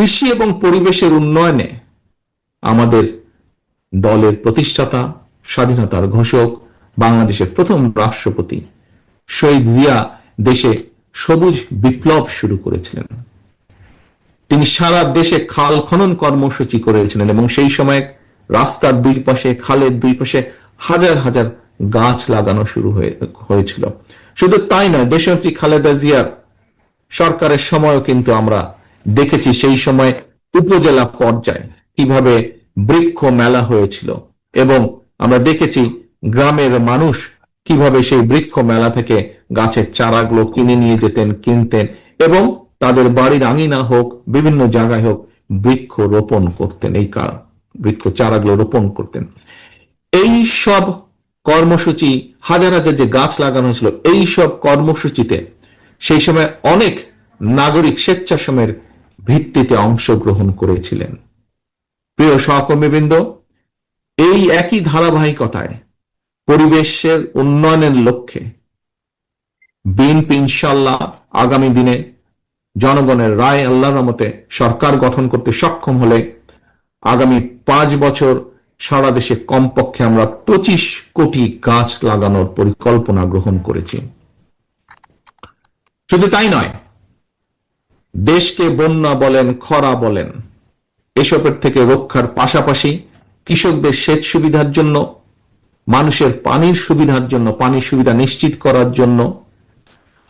কৃষি এবং পরিবেশের উন্নয়নে আমাদের দলের প্রতিষ্ঠাতা, স্বাধীনতার ঘোষক, বাংলাদেশের প্রথম রাষ্ট্রপতি শহীদ জিয়া দেশে সবুজ বিপ্লব শুরু করেছিলেন। তিনি সারা দেশে খাল খনন কর্মসূচি করেছিলেন এবং সেই সময় রাস্তার দুই পাশে, খালের দুই পাশে হাজার হাজার গাছ লাগানো শুরু হয়েছিল। শুধু তাই নয়, দেশনেত্রী খালেদা জিয়ার সরকারের সময়ও কিন্তু আমরা দেখেছি সেই সময় উপজেলা পর্যায়ে কিভাবে বৃক্ষ মেলা হয়েছিল এবং আমরা দেখেছি গ্রামের মানুষ কিভাবে সেই বৃক্ষ মেলা থেকে গাছের চারাগুলো কিনে নিয়ে যেতেন, কিনতেন এবং তাদের বাড়ির আঙিনা হোক, বিভিন্ন জায়গায় হোক, বৃক্ষ রোপণ করতেন, এই বৃক্ষ চারাগুলো রোপণ করতেন। এই সব কর্মসূচি, হাজার হাজার যে গাছ লাগানো হয়েছিল, এই সব কর্মসূচিতে সেই সময় অনেক নাগরিক স্বেচ্ছাশ্রমের ভিত্তিতে অংশগ্রহণ করেছিলেন। প্রিয় সহকর্মীবৃন্দ, এই একই ধারাবাহিকতায় পরিবেশের উন্নয়নের লক্ষ্যে বিএনপি ইনশাআল্লাহ আগামী দিনে জনগণের রায় আল্লাহর রহমতে সরকার গঠন করতে সক্ষম হলে আগামী 5 বছর সারা দেশে কমপক্ষে আমরা 25 কোটি গাছ লাগানোর পরিকল্পনা গ্রহণ করেছি। শুধু তাই নয়, দেশকে বন্যা বলেন, খরা বলেন, এসবের থেকে রক্ষার পাশাপাশি কৃষকদের সেচ সুবিধার জন্য, মানুষের পানির সুবিধার জন্য, পানির সুবিধা নিশ্চিত করার জন্য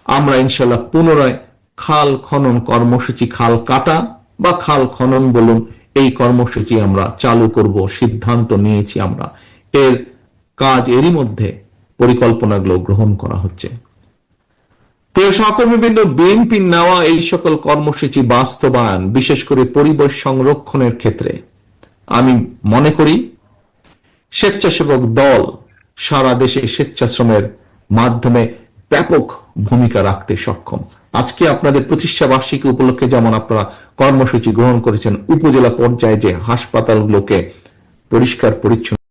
আমরা ইনশাল্লাহ পুনরায় খাল খনন কর্মসূচি, খাল কাটা বা খাল খনন বলুন, এই কর্মসূচি আমরা চালু করব, সিদ্ধান্ত নিয়েছি আমরা। এর কাজ এরই মধ্যে পরিকল্পনাগুলো গ্রহণ করা হচ্ছে। প্রিয় সহকর্মীবৃন্দ, বিএনপি নেওয়া এই সকল কর্মসূচি বাস্তবায়ন, বিশেষ করে পরিবেশ সংরক্ষণের ক্ষেত্রে আমি মনে করি স্বেচ্ছাসেবক দল সারা দেশে স্বেচ্ছাশ্রমের মাধ্যমে ব্যাপক ভূমিকা রাখতে সক্ষম। আজকে আপনাদের প্রতিষ্ঠা বার্ষিকী উপলক্ষে যেমন আপনারা কর্মসূচি গ্রহণ করেছেন, উপজেলা পর্যায়ে যে হাসপাতালগুলোকে পরিষ্কার পরিচ্ছন্ন